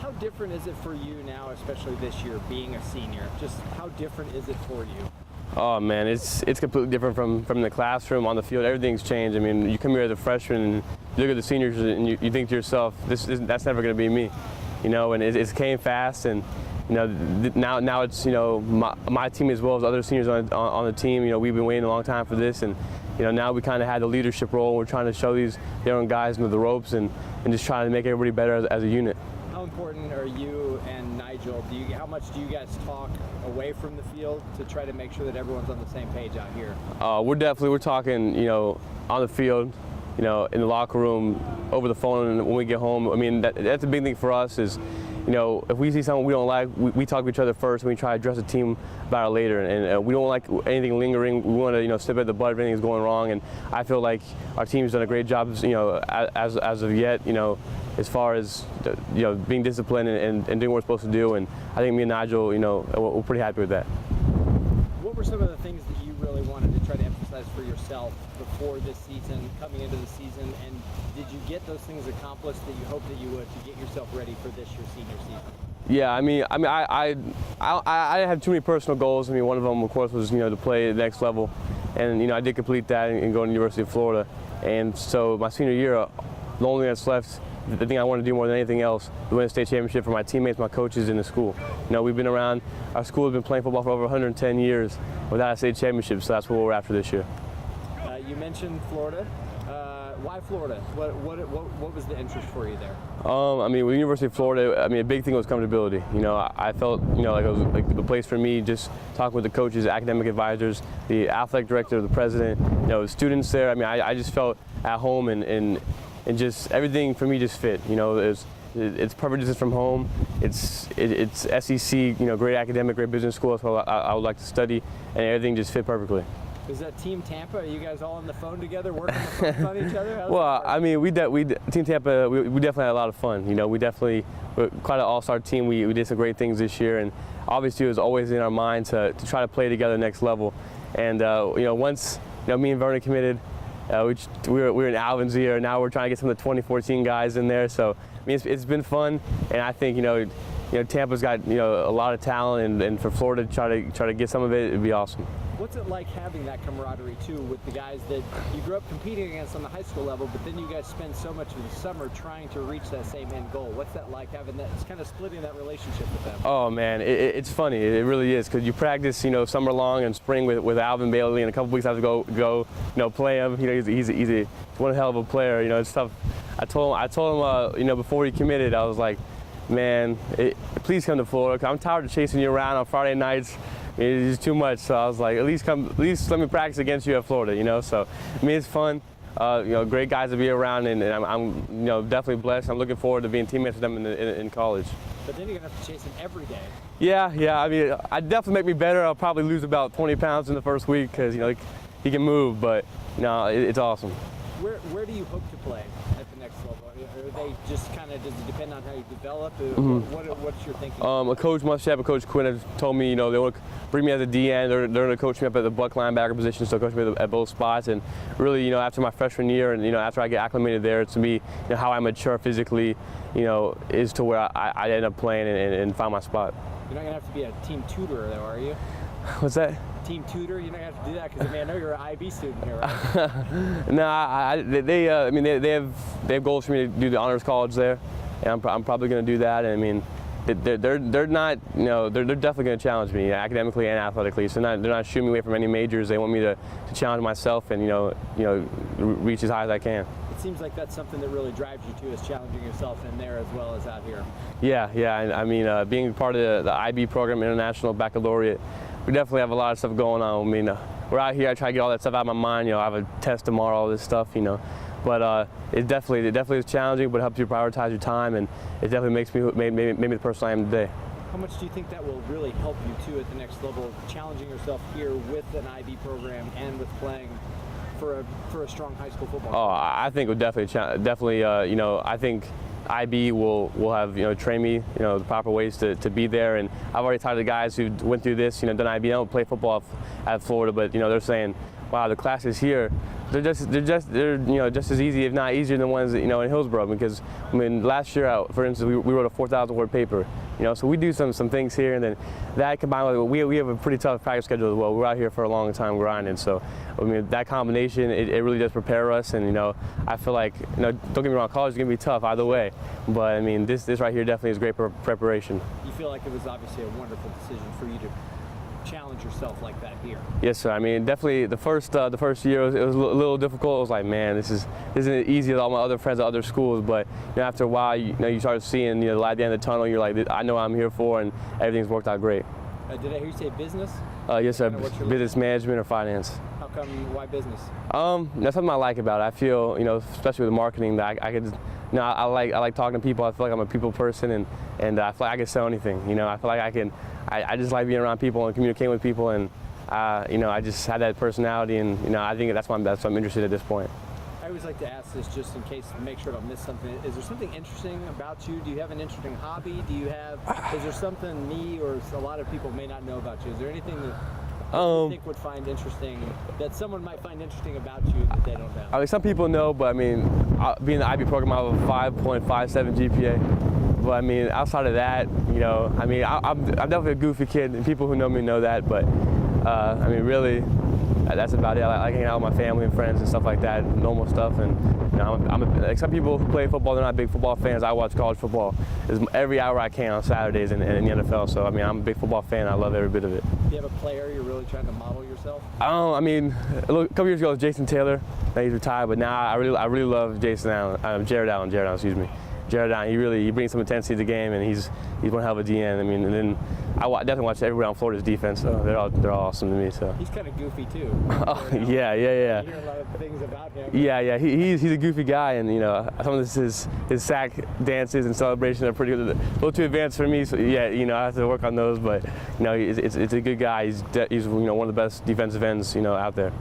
How different is it for you now, especially this year, being a senior? Just how different is it for you? Oh man, it's completely different from the classroom, on the field. Everything's changed. I mean, you come here as a freshman and you look at the seniors and you think to yourself, that's never going to be me, you know. And it came fast, and you know, now it's, you know, my team as well as other seniors on the team. You know, we've been waiting a long time for this, and you know, now we kind of had the leadership role. We're trying to show these young guys into the ropes and just trying to make everybody better as a unit. How important are you and Nigel? How much do you guys talk away from the field to try to make sure that everyone's on the same page out here? We're talking, you know, on the field, you know, in the locker room, over the phone, and when we get home. I mean, that's a big thing for us is, you know, if we see something we don't like, we talk to each other first, and we try to address the team about it later. And we don't like anything lingering. We want to, you know, step at the butt if anything's going wrong. And I feel like our team's done a great job, you know, as of yet, you know, as far as, you know, being disciplined and doing what we're supposed to do. And I think me and Nigel, you know, we're pretty happy with that. What were some of the things that you really wanted to try to emphasize for yourself before this season, coming into the season, and did you get those things accomplished that you hoped that you would to get yourself ready for this year's senior season? Yeah, I had too many personal goals. I mean, one of them, of course, was, you know, to play at the next level, and you know, I did complete that and go to the University of Florida. And so my senior year, the only thing that's left, the thing I want to do more than anything else, is win a state championship for my teammates, my coaches in the school. You know, we've been around, our school has been playing football for over 110 years without a state championship, so that's what we're after this year. You mentioned Florida. Why Florida? What was the interest for you there? I mean, with the University of Florida, I mean, a big thing was comfortability. You know, I felt, you know, like it was like the place for me, just talking with the coaches, academic advisors, the athletic director, the president, you know, the students there. I mean, I just felt at home, and just everything for me just fit. You know, it's perfect distance from home. It's SEC, you know, great academic, great business school. That's what I would like to study, and everything just fit perfectly. Is that Team Tampa? Are you guys all on the phone together, working the phones on each other? Well, I mean, Team Tampa, we definitely had a lot of fun. You know, we're quite an all-star team. We did some great things this year, and obviously it was always in our mind to try to play together next level. And you know, once, you know, me and Vernon committed, we were in Alvin's year. Now we're trying to get some of the 2014 guys in there. So I mean, it's been fun, and I think, you know, Tampa's got, you know, a lot of talent, and for Florida to try to get some of it'd be awesome. What's it like having that camaraderie too with the guys that you grew up competing against on the high school level, but then you guys spend so much of the summer trying to reach that same end goal? What's that like, having that, it's kind of splitting that relationship with them? Oh man, it's funny. It really is, because you practice, you know, summer long and spring with Alvin Bailey, and a couple weeks I have to go, you know, play him. You know, he's one hell of a player. You know, it's tough. I told him, you know, before he committed, I was like, man, please come to Florida. I'm tired of chasing you around on Friday nights. It's just too much. So I was like, at least let me practice against you at Florida, you know. So I mean, it's fun. You know, great guys to be around, and I'm you know, definitely blessed. I'm looking forward to being teammates with them in college. But then you're gonna have to chase him every day. Yeah. I mean, I definitely make me better. I'll probably lose about 20 pounds in the first week, because, you know, he can move, but you know, it's awesome. Where do you hope to play at the next level? Are they just kind of, does it depend on how you develop? What's your thinking? A coach, Coach Quinn, has told me, you know, they want to bring me as a DN. They're going to coach me up at the buck linebacker position, so coach me at both spots. And really, you know, after my freshman year, and you know, after I get acclimated there, to me, you know, how I mature physically, you know, is to where I end up playing and find my spot. You're not going to have to be a team tutor, though, are you? What's that? Team tutor? You're not going to have to do that, because I mean, I know you're an IB student here, right? No, I mean, they have goals for me to do the honors college there, and I'm probably going to do that. And I mean, they're not, you know, they're definitely going to challenge me academically and athletically. So they're not shooting me away from any majors. They want me to challenge myself and you know reach as high as I can. It seems like that's something that really drives you too, is challenging yourself in there as well as out here. Yeah. And I mean, being part of the IB program, International Baccalaureate, we definitely have a lot of stuff going on. I mean, we're out here. I try to get all that stuff out of my mind. You know, I have a test tomorrow, all this stuff. You know, but it definitely is challenging, but it helps you prioritize your time, and it definitely makes me maybe the person I am today. How much do you think that will really help you too at the next level, challenging yourself here with an IB program and with playing for a strong high school football? Oh, I think it would definitely. You know, I think IB will have, you know, train me, you know, the proper ways to be there. And I've already talked to guys who went through this, you know, done IB. I don't play football at Florida, but you know, they're saying wow, the classes here, they're just as easy, if not easier than the ones in Hillsborough. Because I mean, last year, for instance, we wrote a 4,000 word paper. So we do some things here, and then that combined with we have a pretty tough practice schedule as well. We're out here for a long time grinding, so I mean that combination it really does prepare us. And I feel like don't get me wrong, college is gonna be tough either way, but I mean this right here definitely is great preparation. You feel like it was obviously a wonderful decision for you to challenge yourself like that here. Yes, sir. I mean, definitely the first year it was a little difficult. It was like, man, this isn't easy as all my other friends at other schools. But after a while, you start seeing the light at the end of the tunnel. You're like, I know what I'm here for, and everything's worked out great. Did I hear you say business? Yes, sir. Business management or finance. How come? Why business? That's something I like about it. I feel, especially with marketing, that I could. I like talking to people. I feel like I'm a people person, and I feel like I can sell anything. I feel like I can. I just like being around people and communicating with people, and I just had that personality, and I think that's why I'm interested at this point. I always like to ask this just in case to make sure I don't miss something. Is there something interesting about you? Do you have an interesting hobby? Is there something me or a lot of people may not know about you? Is there anything that you think would find interesting, that someone might find interesting about you that they don't know? I mean, some people know, but I mean, being the IB program, I have a 5.57 GPA. But I mean, outside of that, I mean, I'm definitely a goofy kid, and people who know me know that. But I mean, really, that's about it. I like hanging out with my family and friends and stuff like that, normal stuff. And like some people who play football, they're not big football fans. I watch college football every hour I can on Saturdays in the NFL. So I mean, I'm a big football fan. I love every bit of it. Do you have a player you're really trying to model yourself? I mean, a couple years ago it was Jason Taylor. Now he's retired, but now I really love Jason Allen, Jared Allen, excuse me. Jared Allen, he brings some intensity to the game, and he's one hell of a DN. I mean, and then I definitely watch everybody on Florida's defense. So they're all awesome to me. So he's kind of goofy too. Oh yeah. You hear a lot of things about him. Yeah. He's a goofy guy, and some of his sack dances and celebrations are pretty good. A little too advanced for me. So yeah, I have to work on those. But it's a good guy. He's one of the best defensive ends out there.